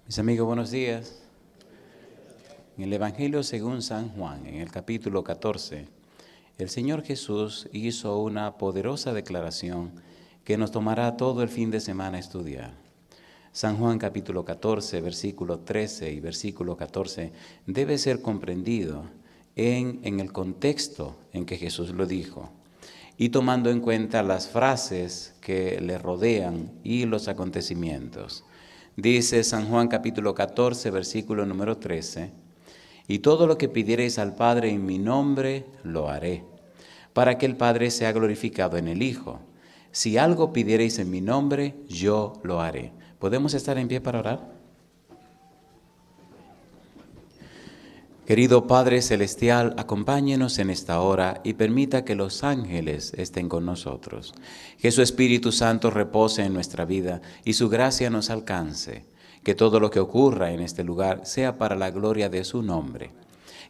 Mis amigos, buenos días. En el Evangelio según San Juan, en el capítulo 14, el Señor Jesús hizo una poderosa declaración que nos tomará todo el fin de semana estudiar. San Juan capítulo 14, versículo 13 y versículo 14 debe ser comprendido en el contexto en que Jesús lo dijo y tomando en cuenta las frases que le rodean y los acontecimientos. Dice San Juan capítulo 14, versículo número 13, y todo lo que pidiereis al Padre en mi nombre, lo haré, para que el Padre sea glorificado en el Hijo. Si algo pidiereis en mi nombre, yo lo haré. ¿Podemos estar en pie para orar? Querido Padre Celestial, acompáñenos en esta hora y permita que los ángeles estén con nosotros. Que su Espíritu Santo repose en nuestra vida y su gracia nos alcance. Que todo lo que ocurra en este lugar sea para la gloria de su nombre.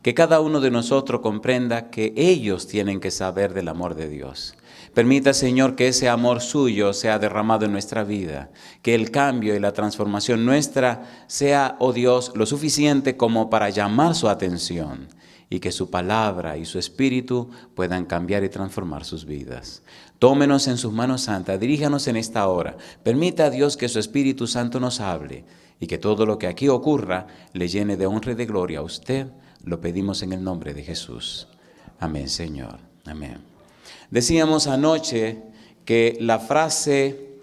Que cada uno de nosotros comprenda que ellos tienen que saber del amor de Dios. Permita, Señor, que ese amor suyo sea derramado en nuestra vida, que el cambio y la transformación nuestra sea, oh Dios, lo suficiente como para llamar su atención y que su palabra y su espíritu puedan cambiar y transformar sus vidas. Tómenos en sus manos santas, diríjanos en esta hora. Permita a Dios que su Espíritu Santo nos hable y que todo lo que aquí ocurra le llene de honra y de gloria a usted. Lo pedimos en el nombre de Jesús. Amén, Señor. Amén. Decíamos anoche que la frase,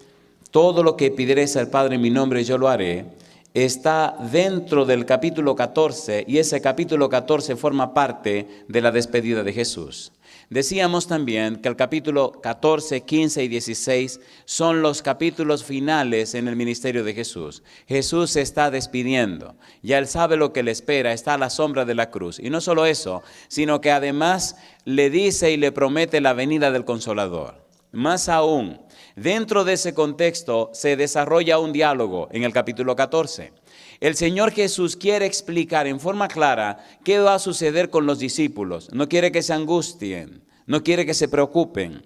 todo lo que pidiereis al Padre en mi nombre, yo lo haré, está dentro del capítulo 14 y ese capítulo 14 forma parte de la despedida de Jesús. Decíamos también que el capítulo 14, 15 y 16 son los capítulos finales en el ministerio de Jesús. Jesús se está despidiendo, ya Él sabe lo que le espera, está a la sombra de la cruz. Y no solo eso, sino que además le dice y le promete la venida del Consolador. Más aún, dentro de ese contexto se desarrolla un diálogo en el capítulo 14. El Señor Jesús quiere explicar en forma clara qué va a suceder con los discípulos. No quiere que se angustien, no quiere que se preocupen.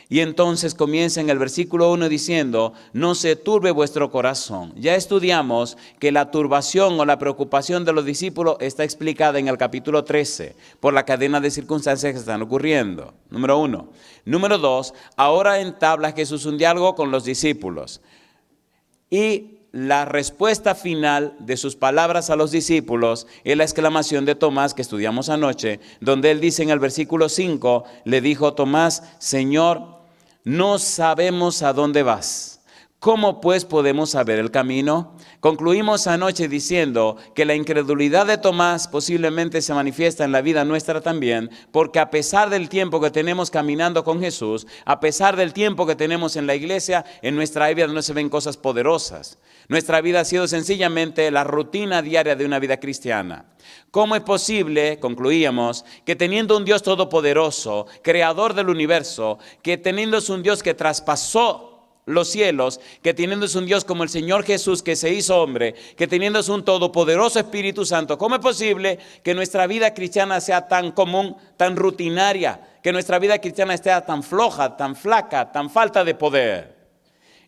Y entonces comienza en el versículo 1 diciendo, no se turbe vuestro corazón. Ya estudiamos que la turbación o la preocupación de los discípulos está explicada en el capítulo 13 por la cadena de circunstancias que están ocurriendo. Número 1. Número 2, ahora entabla Jesús un diálogo con los discípulos. Y la respuesta final de sus palabras a los discípulos es la exclamación de Tomás que estudiamos anoche, donde él dice en el versículo 5, le dijo Tomás, Señor, no sabemos a dónde vas. ¿Cómo pues podemos saber el camino? Concluimos anoche diciendo que la incredulidad de Tomás posiblemente se manifiesta en la vida nuestra también, porque a pesar del tiempo que tenemos caminando con Jesús, a pesar del tiempo que tenemos en la iglesia, en nuestra vida no se ven cosas poderosas. Nuestra vida ha sido sencillamente la rutina diaria de una vida cristiana. ¿Cómo es posible, concluíamos, que teniendo un Dios todopoderoso, creador del universo, que teniendo un Dios que traspasó los cielos, que teniendo un Dios como el Señor Jesús que se hizo hombre, que teniendo un todopoderoso Espíritu Santo, ¿cómo es posible que nuestra vida cristiana sea tan común, tan rutinaria, que nuestra vida cristiana esté tan floja, tan flaca, tan falta de poder?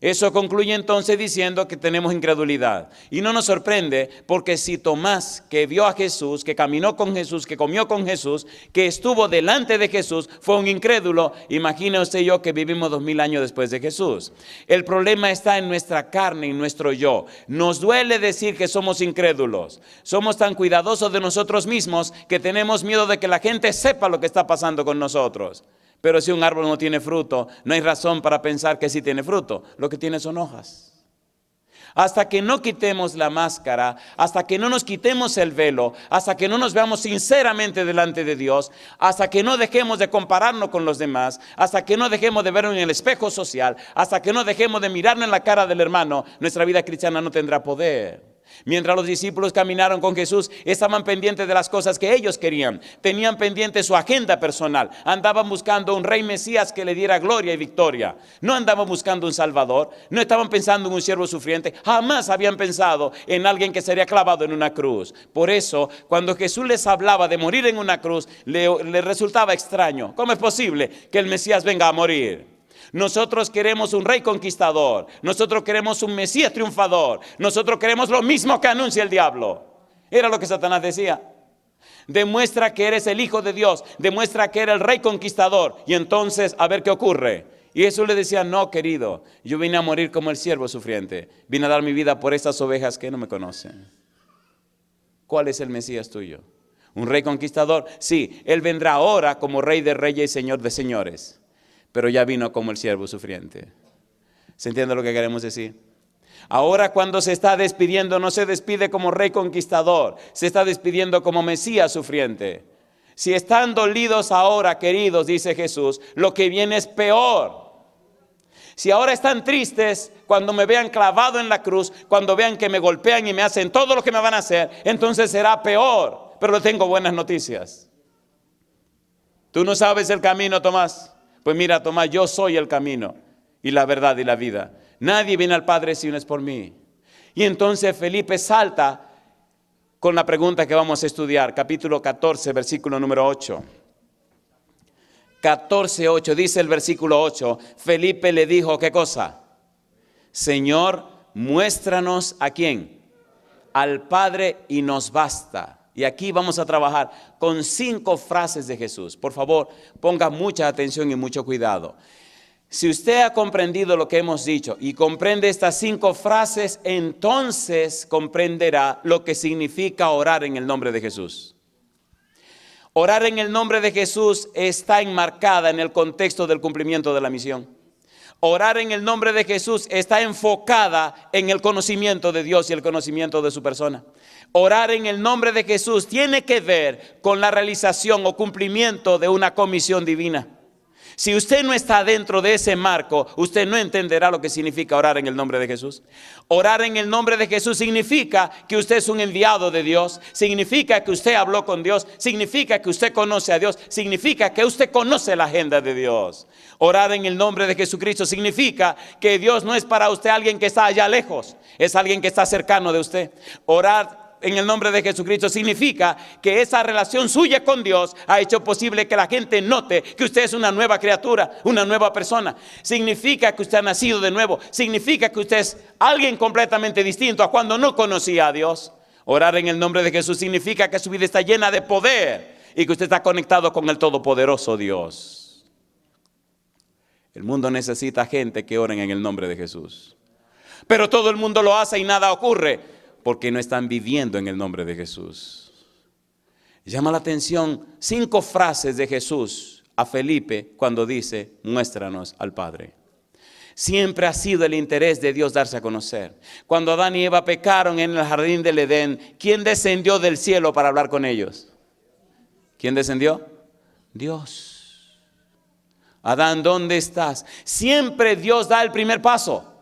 Eso concluye entonces diciendo que tenemos incredulidad. Y no nos sorprende porque si Tomás, que vio a Jesús, que caminó con Jesús, que comió con Jesús, que estuvo delante de Jesús, fue un incrédulo, imagine usted y yo que vivimos 2000 años después de Jesús. El problema está en nuestra carne, en nuestro yo. Nos duele decir que somos incrédulos. Somos tan cuidadosos de nosotros mismos que tenemos miedo de que la gente sepa lo que está pasando con nosotros. Pero si un árbol no tiene fruto, no hay razón para pensar que sí tiene fruto. Lo que tiene son hojas. Hasta que no quitemos la máscara, hasta que no nos quitemos el velo, hasta que no nos veamos sinceramente delante de Dios, hasta que no dejemos de compararnos con los demás, hasta que no dejemos de vernos en el espejo social, hasta que no dejemos de mirarnos en la cara del hermano, nuestra vida cristiana no tendrá poder. Mientras los discípulos caminaron con Jesús, estaban pendientes de las cosas que ellos querían. Tenían pendiente su agenda personal. Andaban buscando un rey Mesías que le diera gloria y victoria. No andaban buscando un Salvador. No estaban pensando en un siervo sufriente. Jamás habían pensado en alguien que sería clavado en una cruz. Por eso, cuando Jesús les hablaba de morir en una cruz, le resultaba extraño. ¿Cómo es posible que el Mesías venga a morir? Nosotros queremos un rey conquistador. Nosotros queremos un Mesías triunfador. Nosotros queremos lo mismo que anuncia el diablo. Era lo que Satanás decía. Demuestra que eres el Hijo de Dios. Demuestra que eres el rey conquistador. Y entonces, a ver qué ocurre. Y Jesús le decía, no, querido, yo vine a morir como el siervo sufriente. Vine a dar mi vida por estas ovejas que no me conocen. ¿Cuál es el Mesías tuyo? ¿Un rey conquistador? Sí, Él vendrá ahora como Rey de reyes y Señor de señores. Pero ya vino como el siervo sufriente. ¿Se entiende lo que queremos decir? Ahora cuando se está despidiendo, no se despide como rey conquistador, se está despidiendo como Mesías sufriente. Si están dolidos ahora, queridos, dice Jesús, lo que viene es peor. Si ahora están tristes, cuando me vean clavado en la cruz, cuando vean que me golpean y me hacen todo lo que me van a hacer, entonces será peor. Pero le tengo buenas noticias. ¿Tú no sabes el camino, Tomás? Pues mira, Tomás, yo soy el camino y la verdad y la vida. Nadie viene al Padre si no es por mí. Y entonces Felipe salta con la pregunta que vamos a estudiar. Capítulo 14, versículo número 8. 14:8, dice el versículo 8. Felipe le dijo, ¿qué cosa? Señor, muéstranos a quién. Al Padre y nos basta. Y aquí vamos a trabajar con 5 frases de Jesús. Por favor, ponga mucha atención y mucho cuidado. Si usted ha comprendido lo que hemos dicho y comprende estas 5 frases, entonces comprenderá lo que significa orar en el nombre de Jesús. Orar en el nombre de Jesús está enmarcada en el contexto del cumplimiento de la misión. Orar en el nombre de Jesús está enfocada en el conocimiento de Dios y el conocimiento de su persona. Orar en el nombre de Jesús tiene que ver con la realización o cumplimiento de una comisión divina. Si usted no está dentro de ese marco, usted no entenderá lo que significa orar en el nombre de Jesús. Orar en el nombre de Jesús significa que usted es un enviado de Dios, significa que usted habló con Dios, significa que usted conoce a Dios, significa que usted conoce la agenda de Dios. Orar en el nombre de Jesucristo significa que Dios no es para usted alguien que está allá lejos, es alguien que está cercano de usted. Orar en el nombre de Jesucristo significa que esa relación suya con Dios ha hecho posible que la gente note que usted es una nueva criatura, una nueva persona. Significa que usted ha nacido de nuevo. Significa que usted es alguien completamente distinto a cuando no conocía a Dios. Orar en el nombre de Jesús significa que su vida está llena de poder y que usted está conectado con el todopoderoso Dios. El mundo necesita gente que oren en el nombre de Jesús. Pero todo el mundo lo hace y nada ocurre, porque no están viviendo en el nombre de Jesús. Llama la atención 5 frases de Jesús a Felipe cuando dice, muéstranos al Padre. Siempre ha sido el interés de Dios darse a conocer. Cuando Adán y Eva pecaron en el jardín del Edén, ¿quién descendió del cielo para hablar con ellos? ¿Quién descendió? Dios. Adán, ¿dónde estás? Siempre Dios da el primer paso.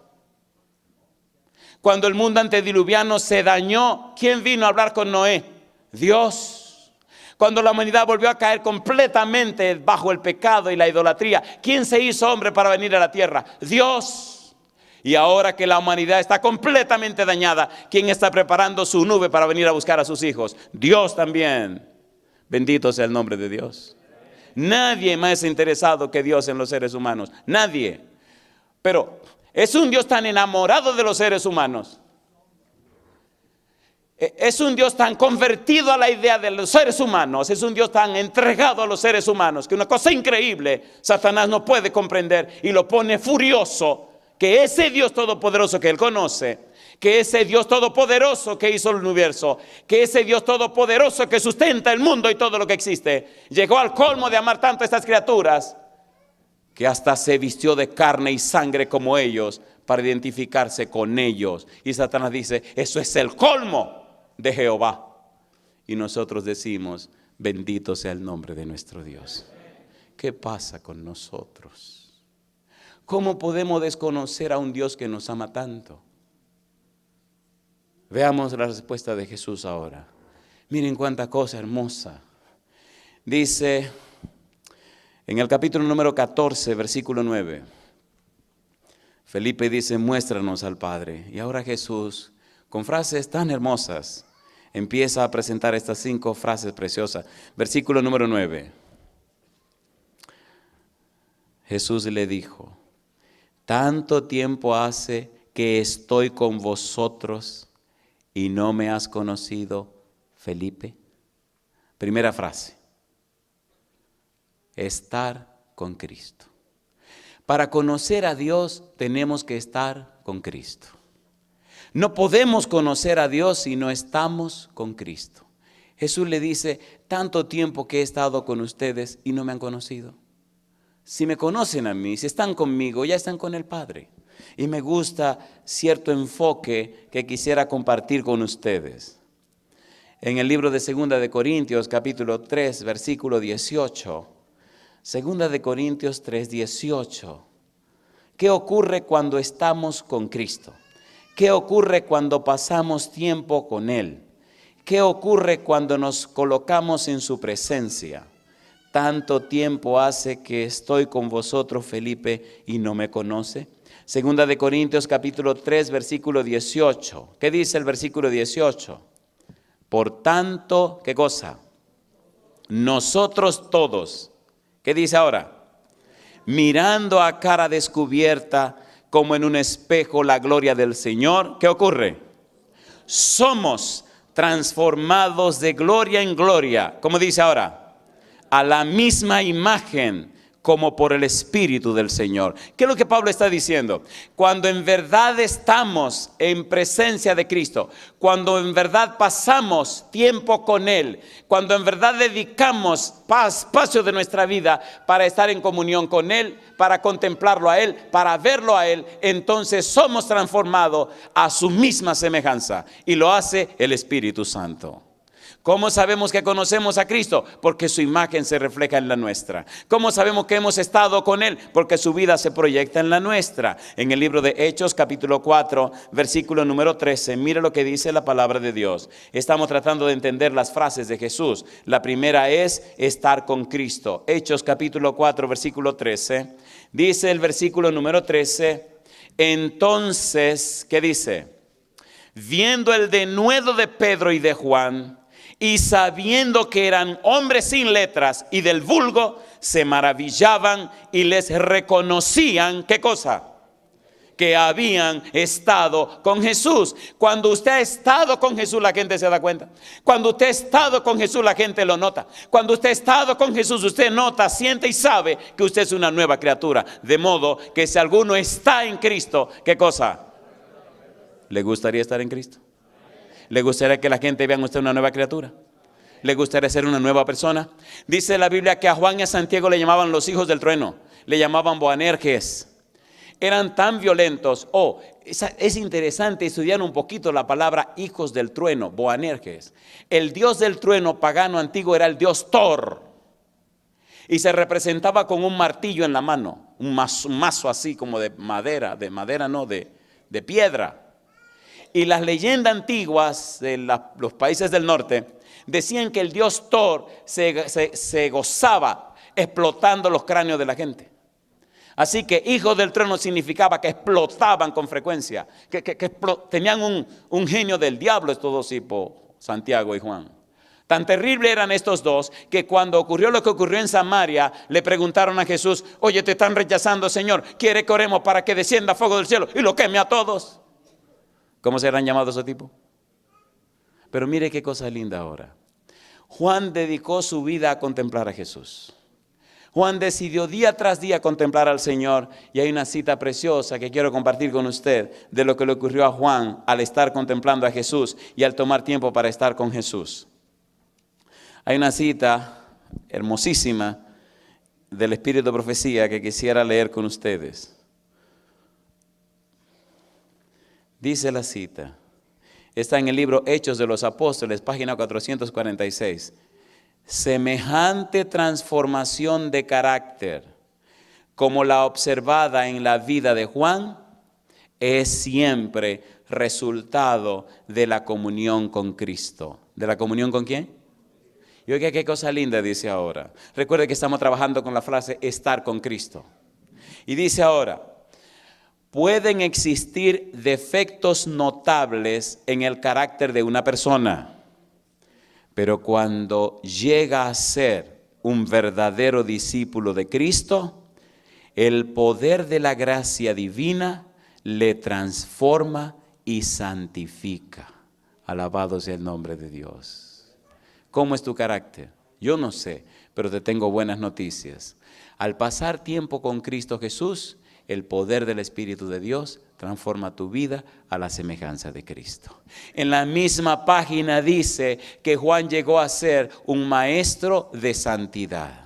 Cuando el mundo antediluviano se dañó, ¿quién vino a hablar con Noé? Dios. Cuando la humanidad volvió a caer completamente bajo el pecado y la idolatría, ¿quién se hizo hombre para venir a la tierra? Dios. Y ahora que la humanidad está completamente dañada, ¿quién está preparando su nube para venir a buscar a sus hijos? Dios también. Bendito sea el nombre de Dios. Nadie más interesado que Dios en los seres humanos. Nadie. Pero es un Dios tan enamorado de los seres humanos. Es un Dios tan convertido a la idea de los seres humanos. Es un Dios tan entregado a los seres humanos que una cosa increíble Satanás no puede comprender y lo pone furioso. Que ese Dios todopoderoso que él conoce, que ese Dios todopoderoso que hizo el universo, que ese Dios todopoderoso que sustenta el mundo y todo lo que existe, llegó al colmo de amar tanto a estas criaturas que hasta se vistió de carne y sangre como ellos para identificarse con ellos. Y Satanás dice, eso es el colmo de Jehová. Y nosotros decimos, bendito sea el nombre de nuestro Dios. ¿Qué pasa con nosotros? ¿Cómo podemos desconocer a un Dios que nos ama tanto? Veamos la respuesta de Jesús ahora. Miren cuánta cosa hermosa. Dice en el capítulo número 14, versículo 9. Felipe dice, muéstranos al Padre. Y ahora Jesús, con frases tan hermosas, empieza a presentar estas 5 frases preciosas. Versículo número 9. Jesús le dijo, tanto tiempo hace que estoy con vosotros y no me has conocido, Felipe. Primera frase, estar con Cristo. Para conocer a Dios tenemos que estar con Cristo. No podemos conocer a Dios si no estamos con Cristo. Jesús le dice, tanto tiempo que he estado con ustedes y no me han conocido. Si me conocen a mí, si están conmigo, ya están con el Padre. Y me gusta cierto enfoque que quisiera compartir con ustedes. En el libro de 2 de Corintios, capítulo 3, versículo 18. 2 de Corintios 3, 18. ¿Qué ocurre cuando estamos con Cristo? ¿Qué ocurre cuando pasamos tiempo con Él? ¿Qué ocurre cuando nos colocamos en su presencia? Tanto tiempo hace que estoy con vosotros, Felipe, y no me conoce. 2 de Corintios capítulo 3, versículo 18. ¿Qué dice el versículo 18? Por tanto, ¿qué cosa? Nosotros todos, ¿qué dice ahora? Mirando a cara descubierta, como en un espejo, la gloria del Señor. ¿Qué ocurre? Somos transformados de gloria en gloria. ¿Cómo dice ahora? A la misma imagen como por el Espíritu del Señor. ¿Qué es lo que Pablo está diciendo? Cuando en verdad estamos en presencia de Cristo, cuando en verdad pasamos tiempo con Él, cuando en verdad dedicamos espacio de nuestra vida para estar en comunión con Él, para contemplarlo a Él, para verlo a Él, entonces somos transformados a su misma semejanza y lo hace el Espíritu Santo. ¿Cómo sabemos que conocemos a Cristo? Porque su imagen se refleja en la nuestra. ¿Cómo sabemos que hemos estado con Él? Porque su vida se proyecta en la nuestra. En el libro de Hechos, capítulo 4, versículo número 13, mire lo que dice la palabra de Dios. Estamos tratando de entender las frases de Jesús. La primera es estar con Cristo. Hechos, capítulo 4, versículo 13. Dice el versículo número 13, entonces, ¿qué dice? Viendo el denuedo de Pedro y de Juan, y sabiendo que eran hombres sin letras y del vulgo, se maravillaban y les reconocían, ¿qué cosa? Que habían estado con Jesús. Cuando usted ha estado con Jesús, la gente se da cuenta. Cuando usted ha estado con Jesús, la gente lo nota. Cuando usted ha estado con Jesús, usted nota, siente y sabe que usted es una nueva criatura. De modo que si alguno está en Cristo, ¿qué cosa? ¿Le gustaría estar en Cristo? ¿Le gustaría que la gente vea en usted una nueva criatura? ¿Le gustaría ser una nueva persona? Dice la Biblia que a Juan y a Santiago le llamaban los hijos del trueno. Le llamaban Boanerges. Eran tan violentos. Es interesante estudiar un poquito la palabra hijos del trueno, Boanerges. El dios del trueno pagano antiguo era el dios Thor. Y se representaba con un martillo en la mano. Un mazo así como de madera. De piedra. Y las leyendas antiguas de los países del norte decían que el dios Thor se gozaba explotando los cráneos de la gente. Así que hijos del trueno significaba que explotaban con frecuencia, que tenían un genio del diablo estos dos tipos, Santiago y Juan. Tan terrible eran estos dos que cuando ocurrió lo que ocurrió en Samaria, le preguntaron a Jesús, oye, te están rechazando, Señor, ¿quiere que oremos para que descienda fuego del cielo y lo queme a todos? ¿Cómo serán llamados esos tipos? Pero mire qué cosa linda ahora. Juan dedicó su vida a contemplar a Jesús. Juan decidió día tras día contemplar al Señor. Y hay una cita preciosa que quiero compartir con usted de lo que le ocurrió a Juan al estar contemplando a Jesús y al tomar tiempo para estar con Jesús. Hay una cita hermosísima del Espíritu de Profecía que quisiera leer con ustedes. Dice la cita, está en el libro Hechos de los Apóstoles, página 446. Semejante transformación de carácter como la observada en la vida de Juan es siempre resultado de la comunión con Cristo. ¿De la comunión con quién? Y oiga qué cosa linda dice ahora. Recuerde que estamos trabajando con la frase estar con Cristo. Y dice ahora, pueden existir defectos notables en el carácter de una persona, pero cuando llega a ser un verdadero discípulo de Cristo, El poder de la gracia divina le transforma y santifica. Alabado sea el nombre de Dios. ¿Cómo es tu carácter? Yo no sé, pero te tengo buenas noticias. Al pasar tiempo con Cristo Jesús, el poder del Espíritu de Dios transforma tu vida a la semejanza de Cristo. En la misma página dice que Juan llegó a ser un maestro de santidad.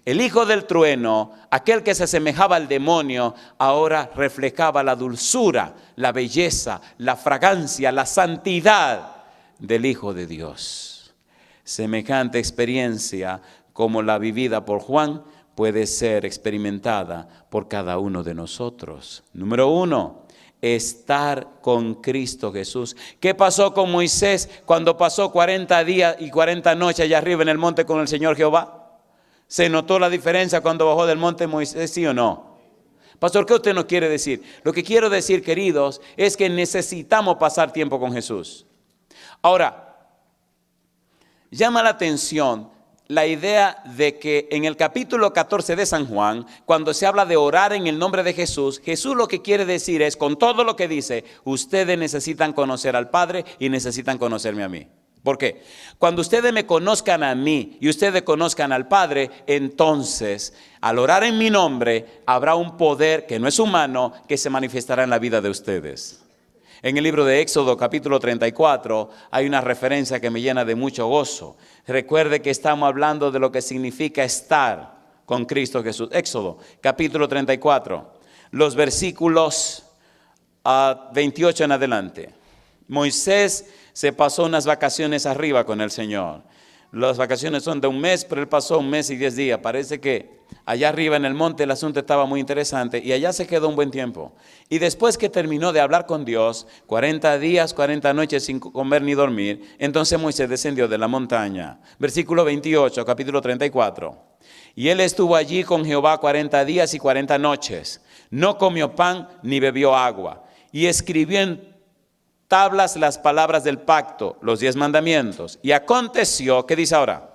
El hijo del trueno, aquel que se asemejaba al demonio, ahora reflejaba la dulzura, la belleza, la fragancia, la santidad del Hijo de Dios. Semejante experiencia como la vivida por Juan puede ser experimentada por cada uno de nosotros. Número 1, estar con Cristo Jesús. ¿Qué pasó con Moisés cuando pasó 40 días y 40 noches allá arriba en el monte con el Señor Jehová? ¿Se notó la diferencia cuando bajó del monte Moisés, sí o no? Pastor, ¿qué usted nos quiere decir? Lo que quiero decir, queridos, es que necesitamos pasar tiempo con Jesús. Ahora, llama la atención la idea de que en el capítulo 14 de San Juan, cuando se habla de orar en el nombre de Jesús, Jesús lo que quiere decir es, con todo lo que dice, ustedes necesitan conocer al Padre y necesitan conocerme a mí. ¿Por qué? Cuando ustedes me conozcan a mí y ustedes conozcan al Padre, entonces, al orar en mi nombre, habrá un poder que no es humano que se manifestará en la vida de ustedes. En el libro de Éxodo, capítulo 34, hay una referencia que me llena de mucho gozo. Recuerde que estamos hablando de lo que significa estar con Cristo Jesús. Éxodo, capítulo 34, los versículos 28 en adelante. Moisés se pasó unas vacaciones arriba con el Señor. Las vacaciones son de un mes, pero él pasó 1 mes y 10 días. Parece que allá arriba en el monte el asunto estaba muy interesante y allá se quedó un buen tiempo. Y después que terminó de hablar con Dios, 40 días, 40 noches sin comer ni dormir, entonces Moisés descendió de la montaña. Versículo 28, capítulo 34. Y él estuvo allí con Jehová 40 días y 40 noches. No comió pan ni bebió agua. Y escribió en tablas las palabras del pacto, los 10 mandamientos. Y aconteció, ¿qué dice ahora?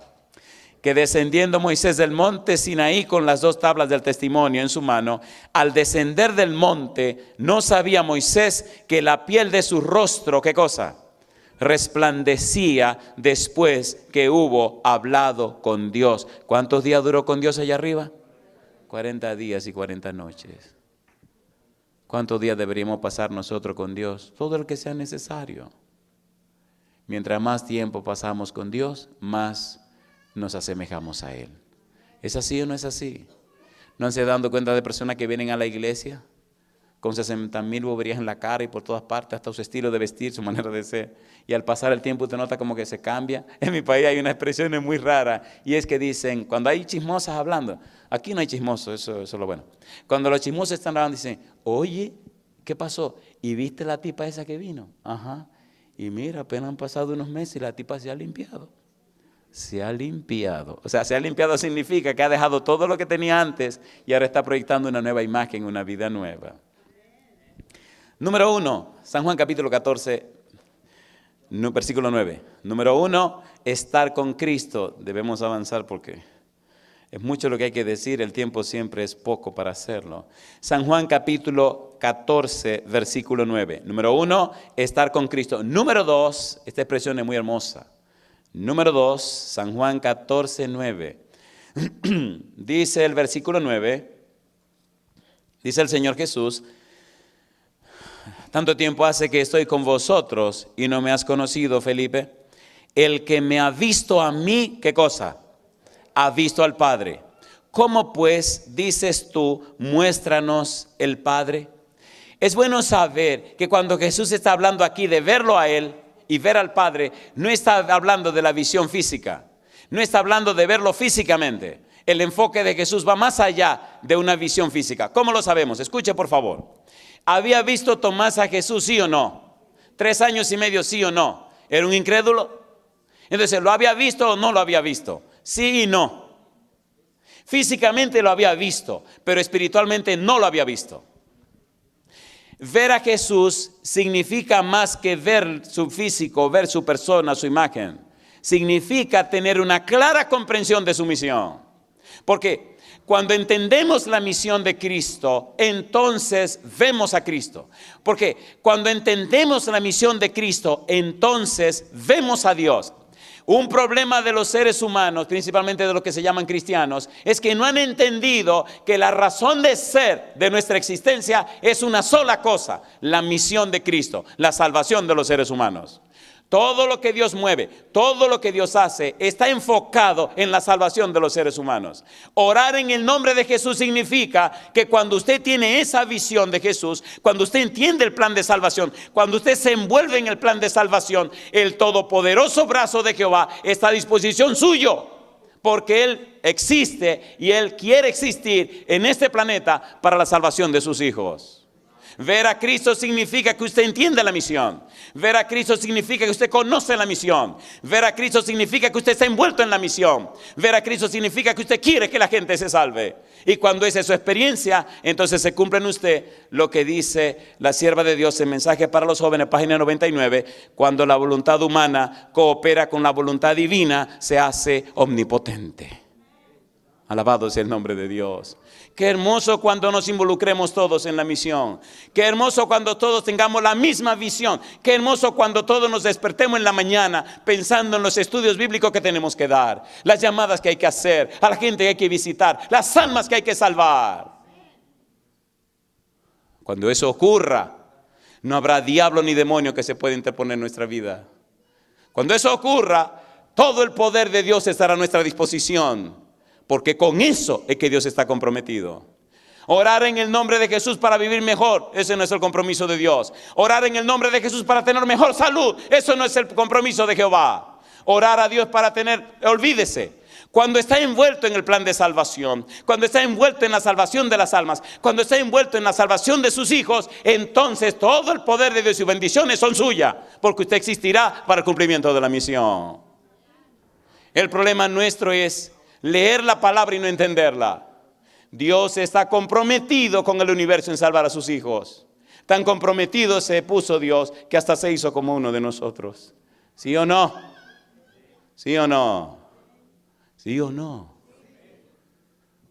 Que descendiendo Moisés del monte Sinaí con las 2 tablas del testimonio en su mano, al descender del monte, no sabía Moisés que la piel de su rostro, ¿qué cosa? Resplandecía después que hubo hablado con Dios. ¿Cuántos días duró con Dios allá arriba? 40 días y 40 noches. ¿Cuántos días deberíamos pasar nosotros con Dios? Todo el que sea necesario. Mientras más tiempo pasamos con Dios, más nos asemejamos a Él. ¿Es así o no es así? ¿No se dan cuenta de personas que vienen a la iglesia con 60,000 boberías en la cara y por todas partes, hasta su estilo de vestir, su manera de ser? Y al pasar el tiempo usted nota como que se cambia. En mi país hay una expresión muy rara y es que dicen, cuando hay chismosas hablando, aquí no hay chismosos, eso es lo bueno. Cuando los chismosos están hablando dicen, oye, ¿qué pasó? ¿Y viste la tipa esa que vino? Ajá. Y mira, apenas han pasado unos meses y la tipa se ha limpiado. Se ha limpiado. O sea, se ha limpiado significa que ha dejado todo lo que tenía antes y ahora está proyectando una nueva imagen, una vida nueva. Número 1, San Juan capítulo 14, versículo 9. Número 1, estar con Cristo. Debemos avanzar porque es mucho lo que hay que decir, el tiempo siempre es poco para hacerlo. San Juan capítulo 14, versículo 9. Número 1, estar con Cristo. Número 2, esta expresión es muy hermosa. Número 2, San Juan 14, 9. Dice el versículo 9, dice el Señor Jesús, tanto tiempo hace que estoy con vosotros y no me has conocido, Felipe. El que me ha visto a mí, ¿qué cosa? Ha visto al Padre. ¿Cómo pues dices tú, muéstranos el Padre? Es bueno saber que cuando Jesús está hablando aquí de verlo a Él y ver al Padre, no está hablando de la visión física, no está hablando de verlo físicamente. El enfoque de Jesús va más allá de una visión física. ¿Cómo lo sabemos? Escuche por favor. ¿Había visto Tomás a Jesús, sí o no? 3 años y medio, sí o no. ¿Era un incrédulo? Entonces, ¿lo había visto o no lo había visto? Sí y no. Físicamente lo había visto, pero espiritualmente no lo había visto. Ver a Jesús significa más que ver su físico, ver su persona, su imagen. Significa tener una clara comprensión de su misión. Porque Cuando entendemos la misión de Cristo, entonces vemos a Cristo. Porque cuando entendemos la misión de Cristo, entonces vemos a Dios. Un problema de los seres humanos, principalmente de los que se llaman cristianos, es que no han entendido que la razón de ser de nuestra existencia es una sola cosa: la misión de Cristo, la salvación de los seres humanos. Todo lo que Dios mueve, todo lo que Dios hace está enfocado en la salvación de los seres humanos. Orar en el nombre de Jesús significa que cuando usted tiene esa visión de Jesús, cuando usted entiende el plan de salvación, cuando usted se envuelve en el plan de salvación, el todopoderoso brazo de Jehová está a disposición suyo, porque Él existe y Él quiere existir en este planeta para la salvación de sus hijos. Ver a Cristo significa que usted entiende la misión. Ver a Cristo significa que usted conoce la misión. Ver a Cristo significa que usted está envuelto en la misión. Ver a Cristo significa que usted quiere que la gente se salve. Y cuando esa es su experiencia, entonces se cumple en usted lo que dice la sierva de Dios en Mensaje para los Jóvenes, página 99, cuando la voluntad humana coopera con la voluntad divina, se hace omnipotente. Alabado sea el nombre de Dios. Qué hermoso cuando nos involucremos todos en la misión. Qué hermoso cuando todos tengamos la misma visión. Qué hermoso cuando todos nos despertemos en la mañana pensando en los estudios bíblicos que tenemos que dar, las llamadas que hay que hacer, a la gente que hay que visitar, las almas que hay que salvar. Cuando eso ocurra, no habrá diablo ni demonio que se pueda interponer en nuestra vida. Cuando eso ocurra, todo el poder de Dios estará a nuestra disposición. Porque con eso es que Dios está comprometido. Orar en el nombre de Jesús para vivir mejor, ese no es el compromiso de Dios. Orar en el nombre de Jesús para tener mejor salud, eso no es el compromiso de Jehová. Orar a Dios para tener, olvídese, cuando está envuelto en el plan de salvación, cuando está envuelto en la salvación de las almas, cuando está envuelto en la salvación de sus hijos, entonces todo el poder de Dios y sus bendiciones son suyas, porque usted existirá para el cumplimiento de la misión. El problema nuestro es leer la palabra y no entenderla. Dios está comprometido con el universo en salvar a sus hijos. Tan comprometido se puso Dios que hasta se hizo como uno de nosotros. ¿Sí o no? ¿Sí o no? ¿Sí o no?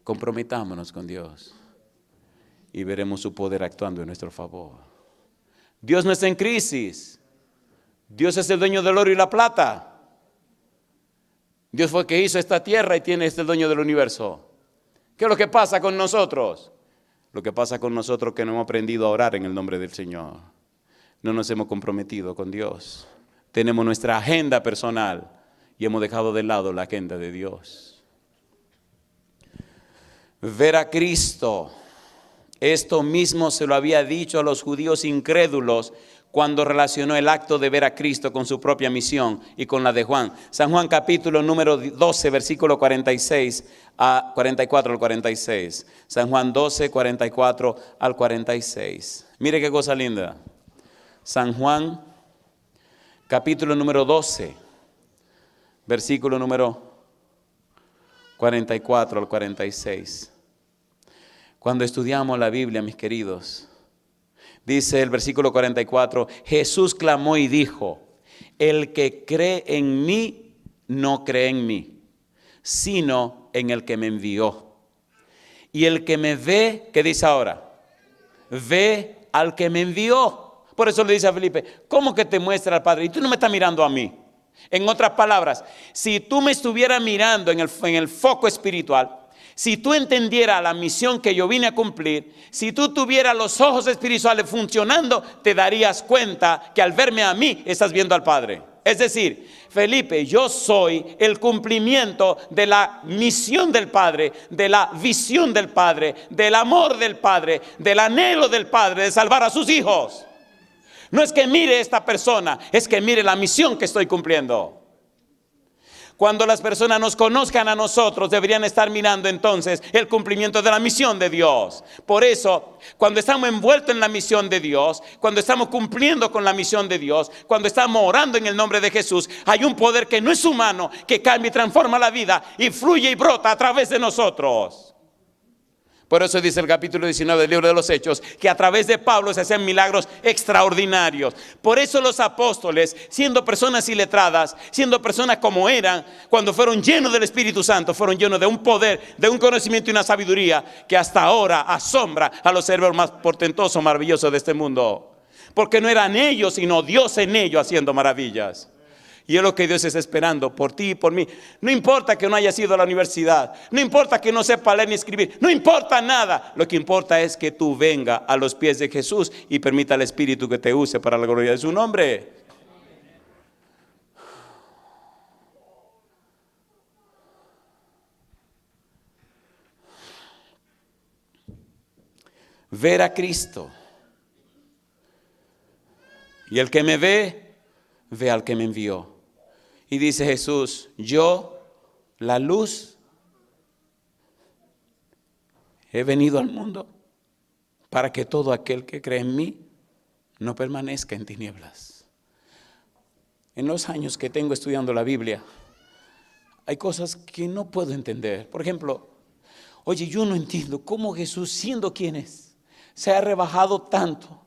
Comprometámonos con Dios y veremos su poder actuando en nuestro favor. Dios no está en crisis. Dios es el dueño del oro y la plata. Dios fue el que hizo esta tierra y tiene el dueño del universo. ¿Qué es lo que pasa con nosotros? Lo que pasa con nosotros es que no hemos aprendido a orar en el nombre del Señor. No nos hemos comprometido con Dios. Tenemos nuestra agenda personal y hemos dejado de lado la agenda de Dios. Ver a Cristo. Esto mismo se lo había dicho a los judíos incrédulos cuando relacionó el acto de ver a Cristo con su propia misión y con la de Juan. San Juan capítulo número 12, versículo 46 a 44 al 46. San Juan 12, 44 al 46. Mire qué cosa linda. San Juan capítulo número 12, versículo número 44 al 46. Cuando estudiamos la Biblia, mis queridos, dice el versículo 44, Jesús clamó y dijo, el que cree en mí, no cree en mí, sino en el que me envió. Y el que me ve, ¿qué dice ahora? Ve al que me envió. Por eso le dice a Felipe, ¿cómo que te muestra al Padre? Y tú no me estás mirando a mí. En otras palabras, si tú me estuvieras mirando en el foco espiritual, si tú entendieras la misión que yo vine a cumplir, si tú tuvieras los ojos espirituales funcionando, te darías cuenta que al verme a mí, estás viendo al Padre. Es decir, Felipe, yo soy el cumplimiento de la misión del Padre, de la visión del Padre, del amor del Padre, del anhelo del Padre de salvar a sus hijos. No es que mire esta persona, es que mire la misión que estoy cumpliendo. Cuando las personas nos conozcan a nosotros, deberían estar mirando entonces el cumplimiento de la misión de Dios. Por eso, cuando estamos envueltos en la misión de Dios, cuando estamos cumpliendo con la misión de Dios, cuando estamos orando en el nombre de Jesús, hay un poder que no es humano, que cambia y transforma la vida y fluye y brota a través de nosotros. Por eso dice el capítulo 19 del libro de los Hechos, que a través de Pablo se hacían milagros extraordinarios. Por eso los apóstoles, siendo personas iletradas, siendo personas como eran, cuando fueron llenos del Espíritu Santo, fueron llenos de un poder, de un conocimiento y una sabiduría que hasta ahora asombra a los cerebros más portentosos, maravillosos de este mundo. Porque no eran ellos, sino Dios en ellos haciendo maravillas. Y es lo que Dios está esperando por ti y por mí. No importa que no hayas ido a la universidad, no importa que no sepa leer ni escribir, no importa nada. Lo que importa es que tú venga a los pies de Jesús y permita al Espíritu que te use para la gloria de su nombre. Ver a Cristo. Y el que me ve, ve al que me envió. Y dice Jesús, yo, la luz, he venido al mundo para que todo aquel que cree en mí no permanezca en tinieblas. En los años que tengo estudiando la Biblia, hay cosas que no puedo entender. Por ejemplo, oye, yo no entiendo cómo Jesús, siendo quien es, se ha rebajado tanto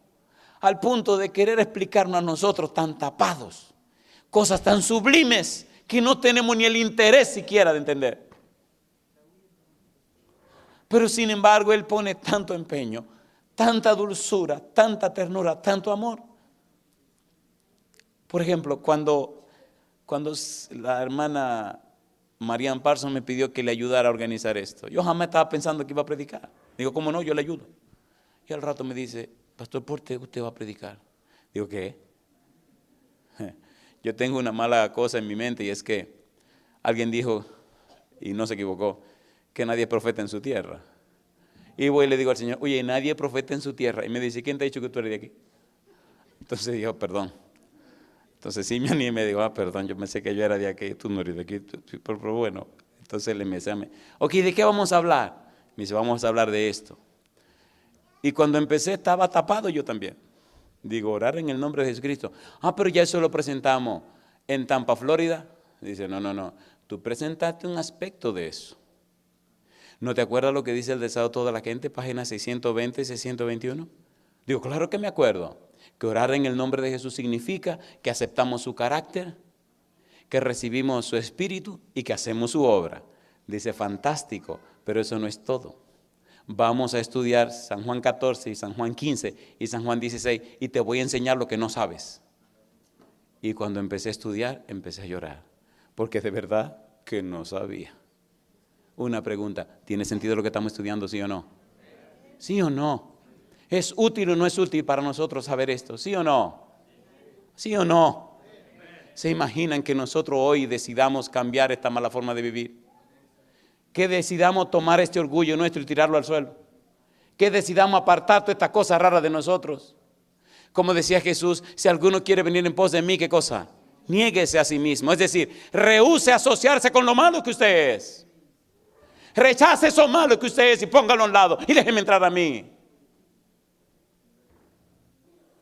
al punto de querer explicarnos a nosotros tan tapados. Cosas tan sublimes que no tenemos ni el interés siquiera de entender. Pero sin embargo Él pone tanto empeño, tanta dulzura, tanta ternura, tanto amor. Por ejemplo, cuando la hermana Marian Parsons me pidió que le ayudara a organizar esto, yo jamás estaba pensando que iba a predicar. Digo, ¿cómo no? Yo le ayudo. Y al rato me dice, pastor, ¿por qué usted va a predicar? Digo, ¿qué? Yo tengo una mala cosa en mi mente y es que alguien dijo, y no se equivocó, que nadie es profeta en su tierra. Y voy y le digo al Señor, oye, nadie es profeta en su tierra. Y me dice, ¿quién te ha dicho que tú eres de aquí? Entonces dijo, perdón. Entonces sí me animé y me dijo, perdón, yo pensé que yo era de aquí, tú no eres de aquí. Pero bueno, entonces le empecé a ok, ¿de qué vamos a hablar? Me dice, vamos a hablar de esto. Y cuando empecé estaba tapado yo también. Digo, orar en el nombre de Jesucristo. Pero ya eso lo presentamos en Tampa, Florida. Dice, no, tú presentaste un aspecto de eso. ¿No te acuerdas lo que dice el deseo de toda la gente? Páginas 620 y 621. Digo, claro que me acuerdo. Que orar en el nombre de Jesús significa que aceptamos su carácter, que recibimos su espíritu y que hacemos su obra. Dice, fantástico, pero eso no es todo. Vamos a estudiar San Juan 14 y San Juan 15 y San Juan 16 y te voy a enseñar lo que no sabes. Y cuando empecé a estudiar, empecé a llorar, porque de verdad que no sabía. Una pregunta, ¿tiene sentido lo que estamos estudiando, sí o no? ¿Sí o no? ¿Es útil o no es útil para nosotros saber esto? ¿Sí o no? ¿Sí o no? ¿Se imaginan que nosotros hoy decidamos cambiar esta mala forma de vivir? Que decidamos tomar este orgullo nuestro y tirarlo al suelo. Que decidamos apartar toda esta cosa rara de nosotros. Como decía Jesús, si alguno quiere venir en pos de mí, ¿qué cosa? Niéguese a sí mismo. Es decir, rehúse a asociarse con lo malo que usted es. Rechace eso malo que usted es y póngalo a un lado y déjeme entrar a mí.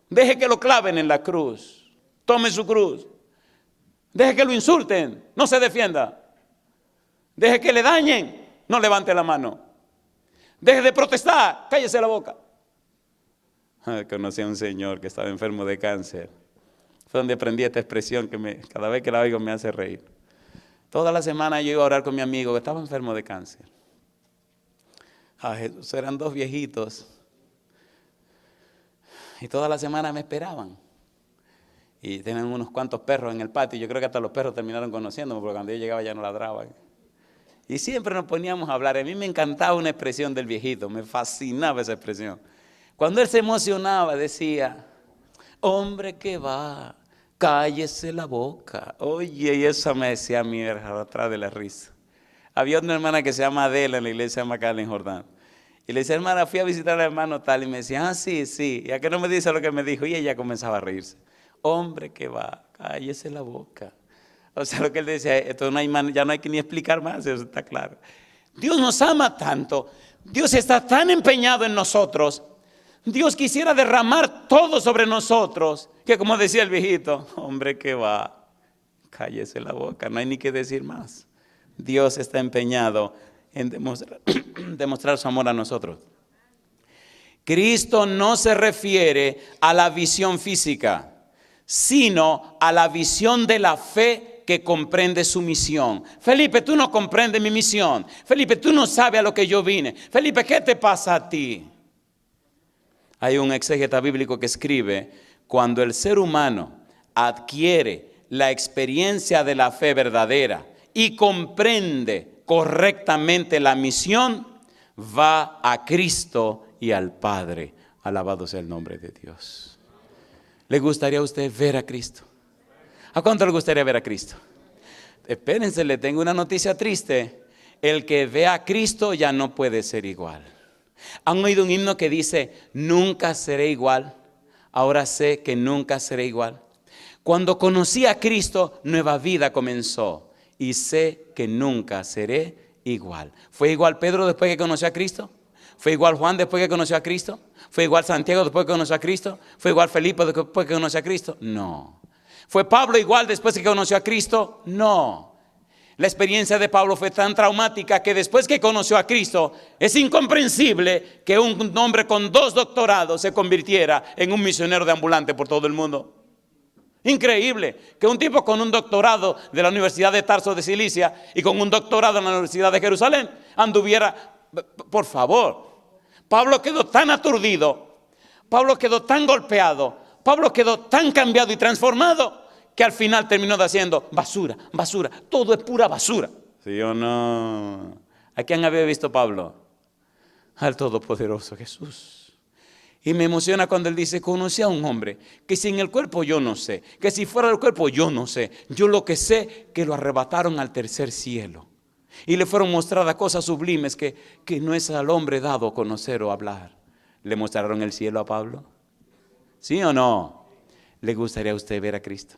Deje que lo claven en la cruz. Tome su cruz. Deje que lo insulten. No se defienda. Deje que le dañen, no levante la mano. Deje de protestar, cállese la boca. Conocí a un señor que estaba enfermo de cáncer. Fue donde aprendí esta expresión que cada vez que la oigo me hace reír. Toda la semana yo iba a orar con mi amigo que estaba enfermo de cáncer. Jesús, eran dos viejitos. Y toda la semana me esperaban. Y tenían unos cuantos perros en el patio. Yo creo que hasta los perros terminaron conociéndome porque cuando yo llegaba ya no ladraban. Y siempre nos poníamos a hablar. A mí me encantaba una expresión del viejito, me fascinaba esa expresión. Cuando él se emocionaba decía, hombre que va, cállese la boca. Oye, y eso me decía a mí atrás de la risa. Había una hermana que se llama Adela en la iglesia de Macala en Jordán. Y le decía, hermana, fui a visitar al hermano tal. Y me decía, sí. ¿Y a qué no me dice lo que me dijo? Y ella comenzaba a reírse. Hombre que va, cállese la boca. O sea, lo que él decía, esto ya no hay que ni explicar más, eso está claro. Dios nos ama tanto, Dios está tan empeñado en nosotros, Dios quisiera derramar todo sobre nosotros, que como decía el viejito, hombre que va, cállese la boca, no hay ni que decir más. Dios está empeñado en demostrar demostrar su amor a nosotros. Cristo no se refiere a la visión física, sino a la visión de la fe que comprende su misión. Felipe, tú no comprendes mi misión. Felipe, tú no sabes a lo que yo vine. Felipe, ¿qué te pasa a ti? Hay un exégeta bíblico que escribe: cuando el ser humano adquiere la experiencia de la fe verdadera y comprende correctamente la misión, va a Cristo y al Padre. Alabado sea el nombre de Dios. ¿Le gustaría a usted ver a Cristo? ¿A cuánto le gustaría ver a Cristo? Espérense, le tengo una noticia triste. El que ve a Cristo ya no puede ser igual. ¿Han oído un himno que dice: nunca seré igual? Ahora sé que nunca seré igual. Cuando conocí a Cristo, nueva vida comenzó. Y sé que nunca seré igual. ¿Fue igual Pedro después que conoció a Cristo? ¿Fue igual Juan después que conoció a Cristo? ¿Fue igual Santiago después que conoció a Cristo? ¿Fue igual Felipe después que conoció a Cristo? No. ¿Fue Pablo igual después que conoció a Cristo? No. La experiencia de Pablo fue tan traumática que después que conoció a Cristo, es incomprensible que un hombre con 2 doctorados se convirtiera en un misionero de ambulante por todo el mundo. Increíble que un tipo con un doctorado de la Universidad de Tarso de Cilicia y con un doctorado en la Universidad de Jerusalén anduviera. Por favor, Pablo quedó tan aturdido, Pablo quedó tan golpeado, Pablo quedó tan cambiado y transformado que al final terminó haciendo basura, basura, todo es pura basura. ¿Sí o no? ¿A quién había visto Pablo? Al Todopoderoso Jesús. Y me emociona cuando él dice: conocí a un hombre que sin el cuerpo yo no sé, que si fuera del cuerpo yo no sé. Yo lo que sé que lo arrebataron al tercer cielo. Y le fueron mostradas cosas sublimes que no es al hombre dado conocer o hablar. ¿Le mostraron el cielo a Pablo? ¿Sí o no? ¿Le gustaría a usted ver a Cristo?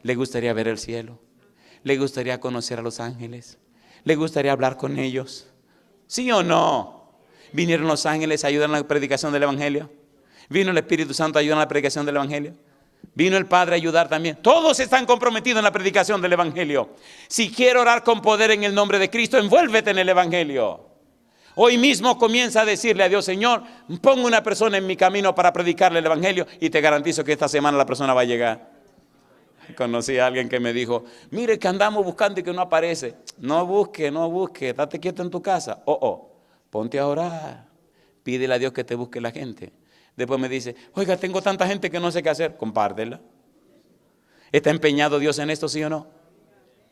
¿Le gustaría ver el cielo? ¿Le gustaría conocer a los ángeles? ¿Le gustaría hablar con ellos? ¿Sí o no? ¿Vinieron los ángeles a ayudar en la predicación del Evangelio? ¿Vino el Espíritu Santo a ayudar en la predicación del Evangelio? ¿Vino el Padre a ayudar también? Todos están comprometidos en la predicación del Evangelio. Si quiero orar con poder en el nombre de Cristo, envuélvete en el Evangelio. Hoy mismo comienza a decirle a Dios: Señor, pongo una persona en mi camino para predicarle el Evangelio, y te garantizo que esta semana la persona va a llegar. Conocí a alguien que me dijo: mire que andamos buscando y que no aparece. No busque, date quieto en tu casa. Ponte a orar, pídele a Dios que te busque la gente. Después me dice: oiga, tengo tanta gente que no sé qué hacer. Compártela. ¿Está empeñado Dios en esto, sí o no?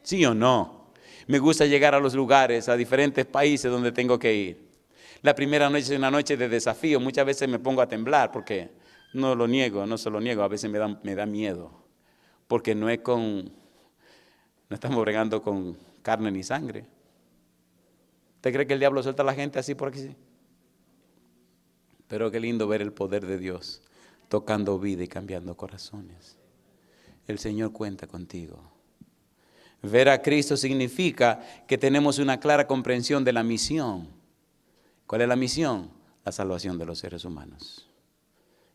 ¿Sí o no? Me gusta llegar a los lugares, a diferentes países donde tengo que ir. La primera noche es una noche de desafío. Muchas veces me pongo a temblar porque no se lo niego, a veces me da miedo. Porque no estamos bregando con carne ni sangre. ¿Usted cree que el diablo suelta a la gente así por aquí? Pero qué lindo ver el poder de Dios tocando vida y cambiando corazones. El Señor cuenta contigo. Ver a Cristo significa que tenemos una clara comprensión de la misión. ¿Cuál es la misión? La salvación de los seres humanos.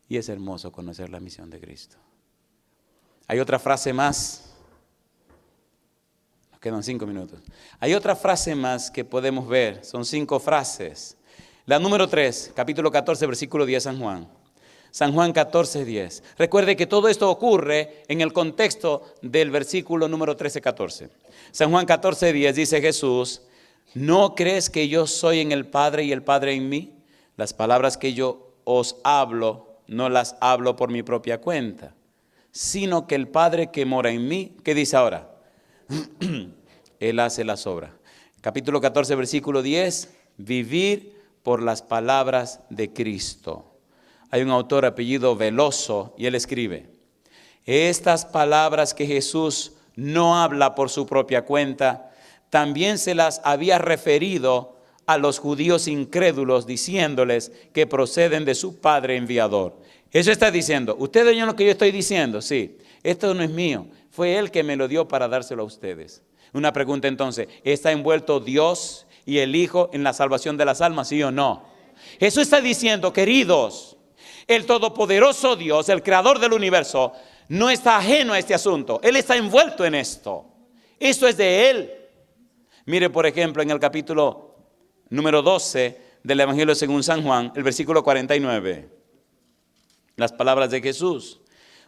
Y es hermoso conocer la misión de Cristo. Hay otra frase más. Nos quedan 5 minutos. Hay otra frase más que podemos ver. Son 5 frases. La número 3, capítulo 14, versículo 10, San Juan. San Juan 14, 10. Recuerde que todo esto ocurre en el contexto del versículo número 13, 14. San Juan 14, 10 dice Jesús: ¿no crees que yo soy en el Padre y el Padre en mí? Las palabras que yo os hablo, no las hablo por mi propia cuenta, sino que el Padre que mora en mí, ¿qué dice ahora? Él hace las obras. Capítulo 14, versículo 10, vivir por las palabras de Cristo. Hay un autor apellido Veloso y él escribe: estas palabras que Jesús no habla por su propia cuenta, también se las había referido a los judíos incrédulos, diciéndoles que proceden de su Padre enviador. Eso está diciendo: ¿ustedes oyen lo que yo estoy diciendo? Sí, esto no es mío, fue Él que me lo dio para dárselo a ustedes. Una pregunta entonces: ¿está envuelto Dios y el Hijo en la salvación de las almas, sí o no? Eso está diciendo, queridos, el todopoderoso Dios, el creador del universo, no está ajeno a este asunto. Él está envuelto en esto. Esto es de Él. Mire, por ejemplo, en el capítulo número 12 del Evangelio según San Juan, el versículo 49. Las palabras de Jesús.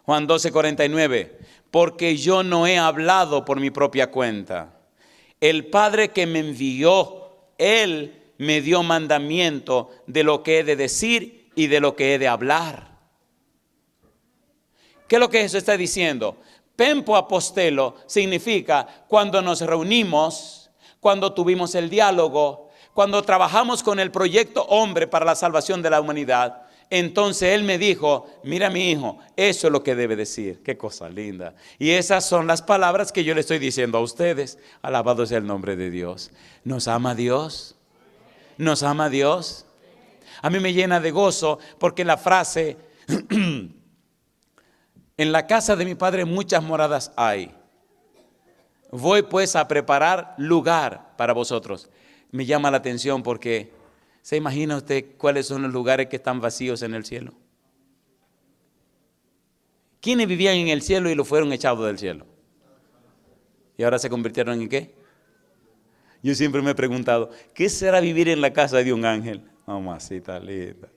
Juan 12, 49. Porque yo no he hablado por mi propia cuenta. El Padre que me envió, Él me dio mandamiento de lo que he de decir y de lo que he de hablar. ¿Qué es lo que Jesús está diciendo? Pempo apostelo significa cuando nos reunimos, cuando tuvimos el diálogo, cuando trabajamos con el proyecto Hombre para la salvación de la humanidad. Entonces Él me dijo, mira mi hijo, eso es lo que debe decir. Qué cosa linda. Y esas son las palabras que yo le estoy diciendo a ustedes. Alabado sea el nombre de Dios. ¿Nos ama Dios? ¿Nos ama Dios? A mí me llena de gozo porque la frase, en la casa de mi Padre muchas moradas hay. Voy pues a preparar lugar para vosotros. Me llama la atención porque ¿se imagina usted cuáles son los lugares que están vacíos en el cielo? ¿Quiénes vivían en el cielo y lo fueron echados del cielo? ¿Y ahora se convirtieron en qué? Yo siempre me he preguntado, ¿qué será vivir en la casa de un ángel? Mamacita linda.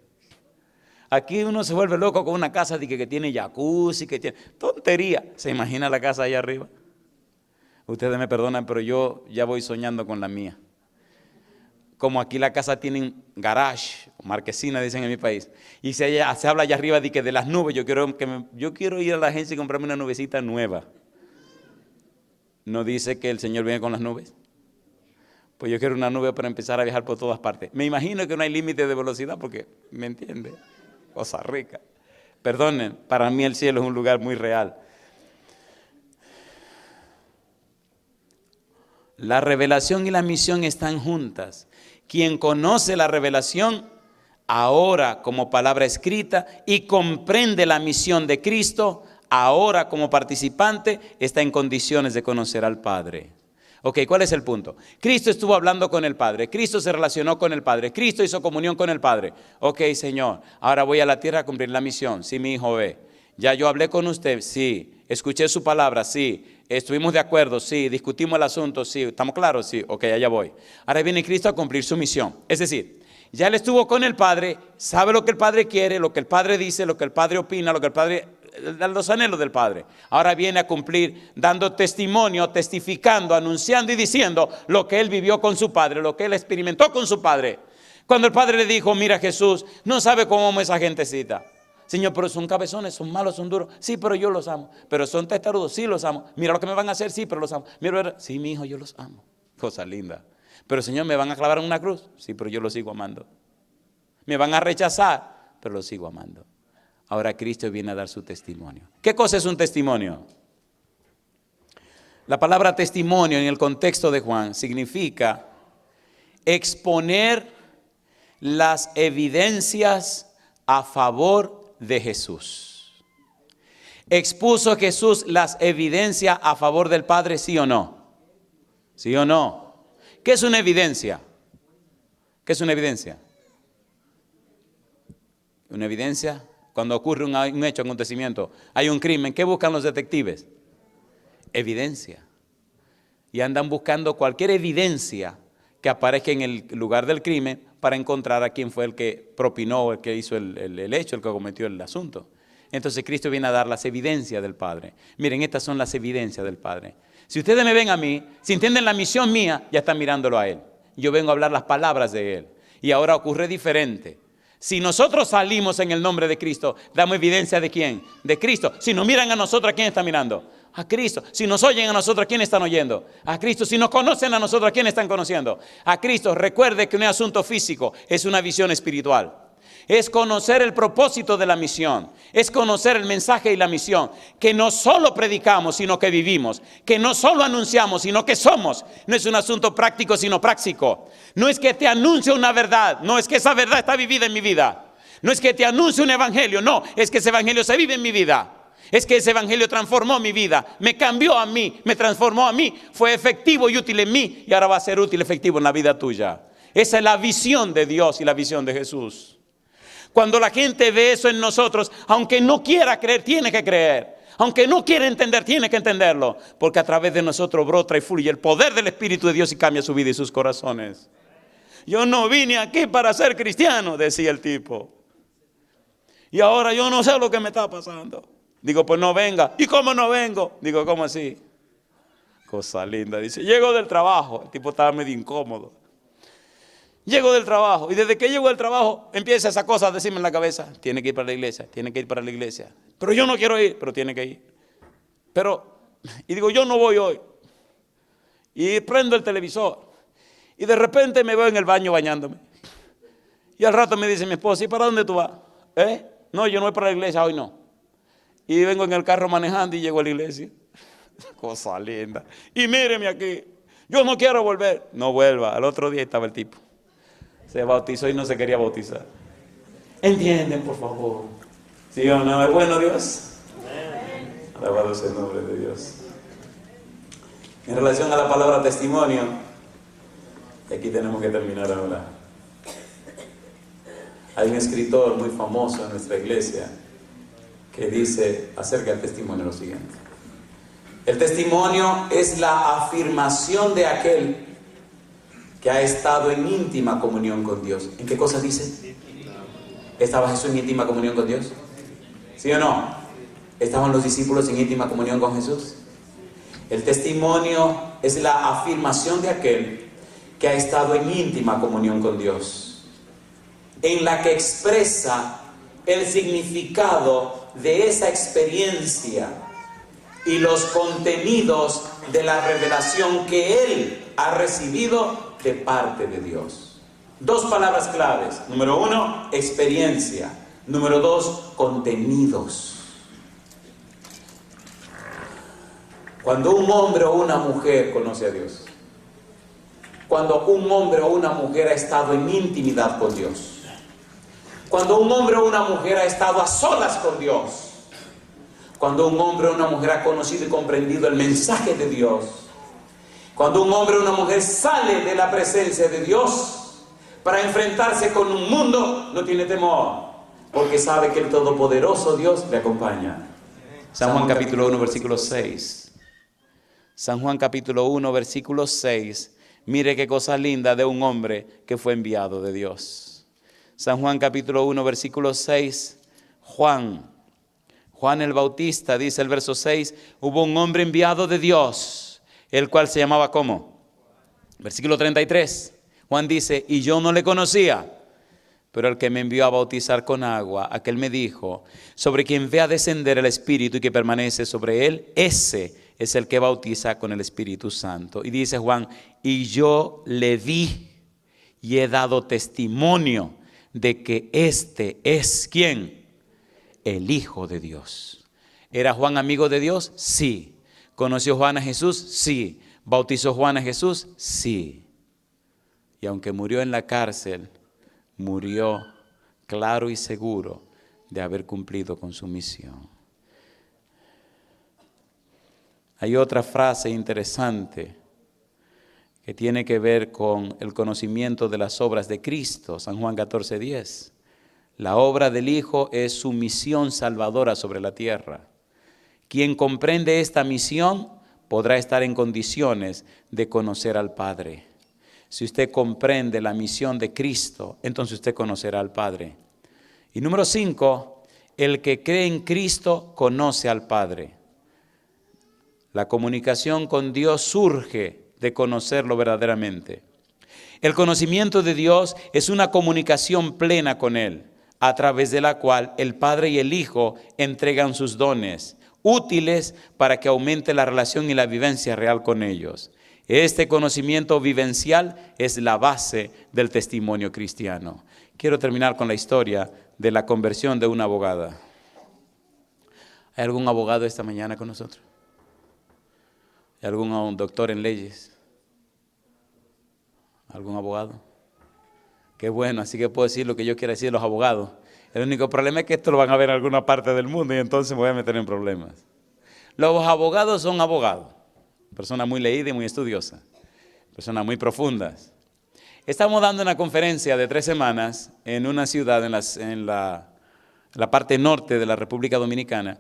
Aquí uno se vuelve loco con una casa que tiene jacuzzi, que tiene tontería. ¿Se imagina la casa allá arriba? Ustedes me perdonan, pero yo ya voy soñando con la mía. Como aquí la casa tienen garage, marquesina dicen en mi país, y se habla allá arriba de las nubes. Yo quiero ir a la agencia y comprarme una nubecita nueva. ¿No dice que el Señor viene con las nubes? Pues yo quiero una nube para empezar a viajar por todas partes. Me imagino que no hay límite de velocidad porque, ¿me entiende? Cosa rica. Perdonen, para mí el cielo es un lugar muy real. La revelación y la misión están juntas. Quien conoce la revelación ahora como palabra escrita y comprende la misión de Cristo, ahora como participante, está en condiciones de conocer al Padre. Ok, ¿cuál es el punto? Cristo estuvo hablando con el Padre, Cristo se relacionó con el Padre, Cristo hizo comunión con el Padre. Ok, Señor, ahora voy a la tierra a cumplir la misión. Sí, mi hijo ve. Ya yo hablé con usted, sí. Escuché su palabra, sí. Estuvimos de acuerdo, sí. Discutimos el asunto, sí. ¿Estamos claros? Sí. Ok, allá voy. Ahora viene Cristo a cumplir su misión. Es decir, ya él estuvo con el Padre, sabe lo que el Padre quiere, lo que el Padre dice, lo que el Padre opina, lo que el Padre, los anhelos del Padre. Ahora viene a cumplir, dando testimonio, testificando, anunciando y diciendo lo que él vivió con su Padre, lo que él experimentó con su Padre. Cuando el Padre le dijo, mira Jesús, no sabe cómo amo a esa gentecita. Señor, pero son cabezones, son malos, son duros. Sí, pero yo los amo. Pero son testarudos, sí los amo. Mira lo que me van a hacer, sí, pero los amo. Mira, sí, mi hijo, yo los amo. Cosa linda. Pero Señor, ¿me van a clavar en una cruz? Sí, pero yo los sigo amando. Me van a rechazar, pero los sigo amando. Ahora Cristo viene a dar su testimonio. ¿Qué cosa es un testimonio? La palabra testimonio en el contexto de Juan significa exponer las evidencias a favor de Jesús. ¿Expuso Jesús las evidencias a favor del Padre, sí o no? ¿Sí o no? ¿Qué es una evidencia? ¿Qué es una evidencia? Una evidencia, cuando ocurre un hecho, un acontecimiento, hay un crimen, ¿qué buscan los detectives? Evidencia. Y andan buscando cualquier evidencia que aparezca en el lugar del crimen para encontrar a quién fue el que propinó, el que hizo el hecho, el que cometió el asunto. Entonces Cristo viene a dar las evidencias del Padre. Miren, estas son las evidencias del Padre. Si ustedes me ven a mí, si entienden la misión mía, ya están mirándolo a Él. Yo vengo a hablar las palabras de Él. Y ahora ocurre diferente. Si nosotros salimos en el nombre de Cristo, damos evidencia ¿de quién? De Cristo. Si nos miran a nosotros, ¿a quién están mirando? A Cristo. Si nos oyen a nosotros, ¿a quién están oyendo? A Cristo. Si nos conocen a nosotros, ¿a quién están conociendo? A Cristo. Recuerde que no es asunto físico, es una visión espiritual. Es conocer el propósito de la misión. Es conocer el mensaje y la misión. Que no solo predicamos, sino que vivimos. Que no solo anunciamos, sino que somos. No es un asunto práctico, sino práctico. No es que te anuncie una verdad. No es que esa verdad está vivida en mi vida. No es que te anuncie un evangelio. No, es que ese evangelio se vive en mi vida. Es que ese evangelio transformó mi vida. Me cambió a mí. Me transformó a mí. Fue efectivo y útil en mí. Y ahora va a ser útil y efectivo en la vida tuya. Esa es la visión de Dios y la visión de Jesús. Cuando la gente ve eso en nosotros, aunque no quiera creer, tiene que creer. Aunque no quiera entender, tiene que entenderlo. Porque a través de nosotros brota y fluye el poder del Espíritu de Dios y cambia su vida y sus corazones. yo no vine aquí para ser cristiano, decía el tipo. Y ahora yo no sé lo que me está pasando. Digo, pues no venga. ¿Y cómo no vengo? Digo, ¿cómo así? Cosa linda. Dice, llego del trabajo. El tipo estaba medio incómodo. Llego del trabajo. Y desde que llego del trabajo, empieza esa cosa a decirme en la cabeza. Tiene que ir para la iglesia, tiene que ir para la iglesia. Pero yo no quiero ir, pero tiene que ir. Y digo, yo no voy hoy. Y prendo el televisor. Y de repente me veo en el baño bañándome. Y al rato me dice mi esposa, ¿y para dónde tú vas? No, yo no voy para la iglesia, hoy no. Y vengo en el carro manejando y llego a la iglesia. Cosa linda. Y míreme aquí, yo no quiero volver. No vuelva. Al otro día estaba el tipo. Se bautizó y no se quería bautizar. ¿Entienden, por favor? ¿Sí o no? ¿Es bueno Dios? Alabado sea el nombre de Dios. En relación a la palabra testimonio, y aquí tenemos que terminar ahora. Hay un escritor muy famoso en nuestra iglesia que dice acerca del testimonio lo siguiente. El testimonio es la afirmación de aquel que ha estado en íntima comunión con Dios. ¿En qué cosa dice? ¿Estaba Jesús en íntima comunión con Dios? ¿Sí o no? ¿Estaban los discípulos en íntima comunión con Jesús? El testimonio es la afirmación de aquel que ha estado en íntima comunión con Dios, en la que expresa el significado de esa experiencia y los contenidos de la revelación que él ha recibido de parte de Dios. Dos palabras claves. Número 1, experiencia. Número 2, contenidos. Cuando un hombre o una mujer conoce a Dios, cuando un hombre o una mujer ha estado en intimidad con Dios, cuando un hombre o una mujer ha estado a solas con Dios, cuando un hombre o una mujer ha conocido y comprendido el mensaje de Dios, cuando un hombre o una mujer sale de la presencia de Dios para enfrentarse con un mundo, no tiene temor, porque sabe que el todopoderoso Dios le acompaña. San Juan capítulo 1, versículo 6. San Juan capítulo 1, versículo 6. Mire qué cosa linda de un hombre que fue enviado de Dios. San Juan capítulo 1, versículo 6. Juan el Bautista, dice el verso 6, hubo un hombre enviado de Dios, el cual se llamaba ¿cómo? Versículo 33. Juan dice, y yo no le conocía, pero el que me envió a bautizar con agua, aquel me dijo, sobre quien ve a descender el Espíritu y que permanece sobre él, ese es el que bautiza con el Espíritu Santo. Y dice Juan, y yo le vi y he dado testimonio de que este es ¿quién? El Hijo de Dios. ¿Era Juan amigo de Dios? Sí. ¿Conoció Juan a Jesús? Sí. ¿Bautizó Juan a Jesús? Sí. Y aunque murió en la cárcel, murió claro y seguro de haber cumplido con su misión. Hay otra frase interesante que tiene que ver con el conocimiento de las obras de Cristo. San Juan 14:10. La obra del Hijo es su misión salvadora sobre la tierra. Quien comprende esta misión podrá estar en condiciones de conocer al Padre. Si usted comprende la misión de Cristo, entonces usted conocerá al Padre. Y número 5, el que cree en Cristo conoce al Padre. La comunicación con Dios surge de conocerlo verdaderamente. El conocimiento de Dios es una comunicación plena con Él, a través de la cual el Padre y el Hijo entregan sus dones, útiles para que aumente la relación y la vivencia real con ellos. Este conocimiento vivencial es la base del testimonio cristiano. Quiero terminar con la historia de la conversión de una abogada. ¿Hay algún abogado esta mañana con nosotros? ¿Hay algún doctor en leyes? ¿Algún abogado? Qué bueno, así que puedo decir lo que yo quiera decir de los abogados. El único problema es que esto lo van a ver en alguna parte del mundo y entonces me voy a meter en problemas. Los abogados son abogados, personas muy leídas y muy estudiosas, personas muy profundas. Estamos dando una conferencia de 3 semanas en una ciudad en la parte norte de la República Dominicana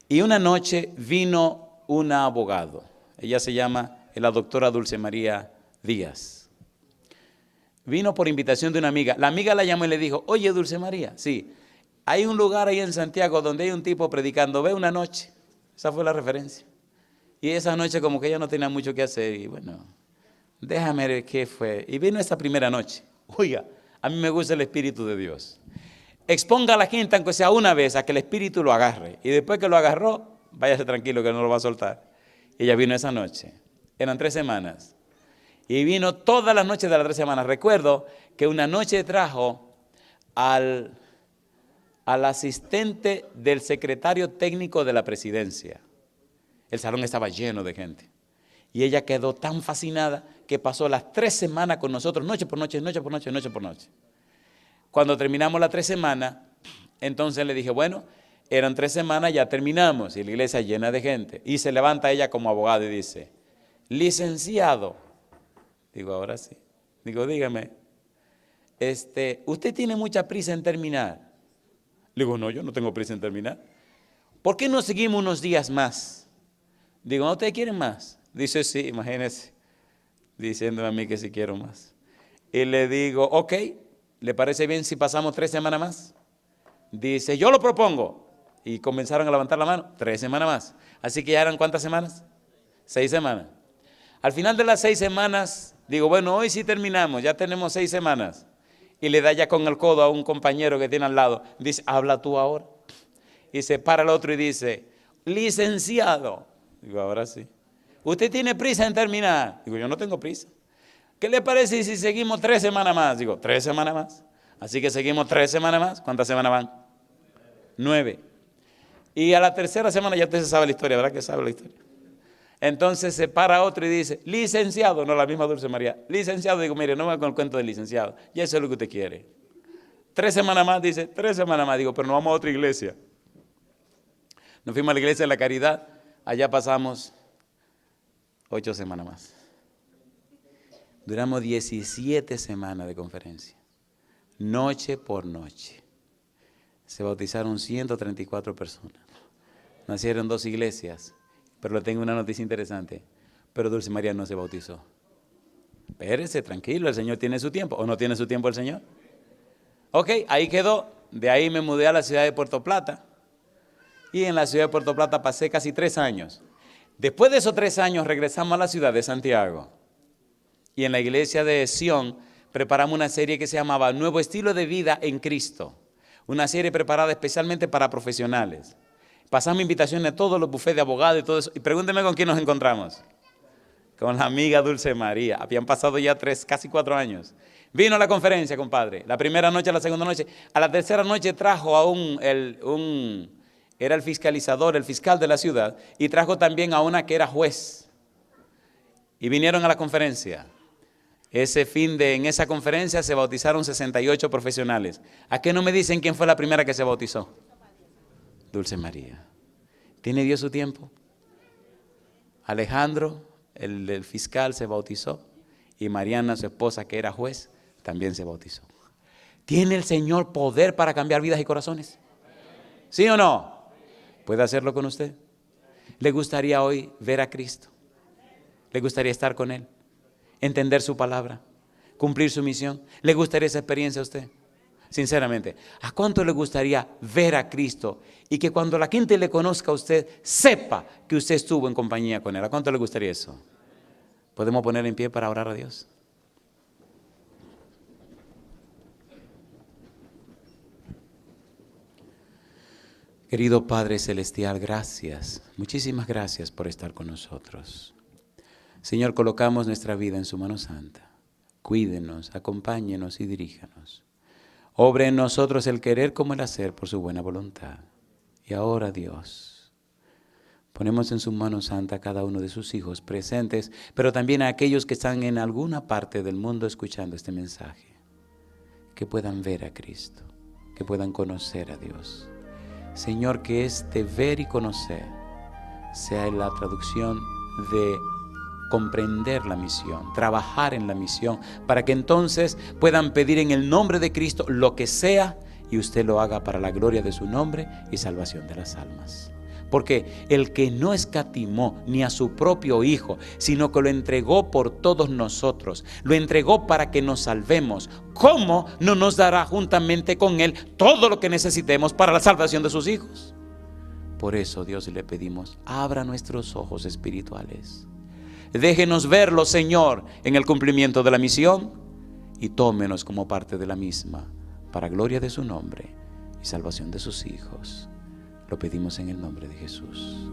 y una noche vino una abogado. Ella se llama la doctora Dulce María Díaz. Vino por invitación de una amiga. La amiga la llamó y le dijo, oye, Dulce María, sí, hay un lugar ahí en Santiago donde hay un tipo predicando, ve una noche. Esa fue la referencia. Y esa noche como que ella no tenía mucho que hacer y bueno, déjame ver qué fue. Y vino esa primera noche. Oiga, a mí me gusta el Espíritu de Dios. Exponga a la gente, aunque sea una vez, a que el Espíritu lo agarre. Y después que lo agarró, váyase tranquilo que no lo va a soltar. Y ella vino esa noche. Eran 3 semanas. Y vino todas las noches de las 3 semanas. Recuerdo que una noche trajo al asistente del secretario técnico de la presidencia. El salón estaba lleno de gente. Y ella quedó tan fascinada que pasó las 3 semanas con nosotros, noche por noche, noche por noche, noche por noche. Cuando terminamos las 3 semanas, entonces le dije, bueno, eran 3 semanas, ya terminamos. Y la iglesia llena de gente. Y se levanta ella como abogada y dice, licenciado. Digo, ahora sí. Digo, dígame, ¿usted tiene mucha prisa en terminar? Le digo, no, yo no tengo prisa en terminar. ¿Por qué no seguimos unos días más? Digo, ¿no ustedes quieren más? Dice, sí, imagínense, diciéndome a mí que sí quiero más. Y le digo, ok, ¿le parece bien si pasamos 3 semanas más? Dice, yo lo propongo. Y comenzaron a levantar la mano, 3 semanas más. Así que ya eran ¿cuántas semanas? 6 semanas. Al final de las 6 semanas, digo, bueno, hoy sí terminamos, ya tenemos 6 semanas. Y le da ya con el codo a un compañero que tiene al lado. Dice, habla tú ahora. Y se para el otro y dice, licenciado. Digo, ahora sí. ¿Usted tiene prisa en terminar? Digo, yo no tengo prisa. ¿Qué le parece si seguimos 3 semanas más? Digo, 3 semanas más. Así que seguimos 3 semanas más. ¿Cuántas semanas van? 9. Y a la 3ª semana ya usted se sabe la historia, ¿verdad que sabe la historia? Entonces se para otro y dice, licenciado, no la misma Dulce María, licenciado. Digo, mire, no me con el cuento del licenciado, ya eso es lo que usted quiere. 3 semanas más, dice, 3 semanas más. Digo, pero nos vamos a otra iglesia. Nos fuimos a la iglesia de la Caridad, allá pasamos 8 semanas más. Duramos 17 semanas de conferencia, noche por noche. Se bautizaron 134 personas. Nacieron 2 iglesias. Pero le tengo una noticia interesante. Pero Dulce María no se bautizó. Espérese, tranquilo, el Señor tiene su tiempo. ¿O no tiene su tiempo el Señor? Ok, ahí quedó. De ahí me mudé a la ciudad de Puerto Plata. Y en la ciudad de Puerto Plata pasé casi 3 años. Después de esos 3 años regresamos a la ciudad de Santiago. Y en la iglesia de Sion preparamos una serie que se llamaba Nuevo Estilo de Vida en Cristo. Una serie preparada especialmente para profesionales. Pasamos invitaciones a todos los bufetes de abogados y todo eso. Y pregúnteme con quién nos encontramos. Con la amiga Dulce María. Habían pasado ya 3, casi 4 años. Vino a la conferencia, compadre. La primera noche, la segunda noche. A la tercera noche trajo a era el fiscalizador, el fiscal de la ciudad. Y trajo también a una que era juez. Y vinieron a la conferencia. En esa conferencia se bautizaron 68 profesionales. ¿A qué no me dicen quién fue la primera que se bautizó? Dulce María. ¿Tiene Dios su tiempo? Alejandro, el fiscal, se bautizó. Y Mariana, su esposa, que era juez, también se bautizó. ¿Tiene el Señor poder para cambiar vidas y corazones? ¿Sí o no? ¿Puede hacerlo con usted? ¿Le gustaría hoy ver a Cristo? ¿Le gustaría estar con Él? ¿Entender su palabra? ¿Cumplir su misión? ¿Le gustaría esa experiencia a usted? Sinceramente, ¿a cuánto le gustaría ver a Cristo y que cuando la gente le conozca a usted, sepa que usted estuvo en compañía con Él? ¿A cuánto le gustaría eso? ¿Podemos poner en pie para orar a Dios? Querido Padre Celestial, gracias, muchísimas gracias por estar con nosotros. Señor, colocamos nuestra vida en su mano santa. Cuídenos, acompáñenos y diríjanos. Obre en nosotros el querer como el hacer por su buena voluntad. Y ahora, Dios, ponemos en su mano santa a cada uno de sus hijos presentes, pero también a aquellos que están en alguna parte del mundo escuchando este mensaje. Que puedan ver a Cristo, que puedan conocer a Dios. Señor, que este ver y conocer sea la traducción de comprender la misión, trabajar en la misión, para que entonces puedan pedir en el nombre de Cristo lo que sea y usted lo haga para la gloria de su nombre y salvación de las almas. Porque el que no escatimó ni a su propio Hijo, sino que lo entregó por todos nosotros, lo entregó para que nos salvemos, ¿cómo no nos dará juntamente con Él todo lo que necesitemos para la salvación de sus hijos? Por eso, Dios, le pedimos, abra nuestros ojos espirituales. Déjenos verlo, Señor, en el cumplimiento de la misión, y tómenos como parte de la misma, para gloria de su nombre y salvación de sus hijos. Lo pedimos en el nombre de Jesús.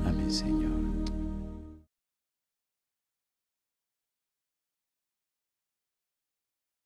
Amén, Señor.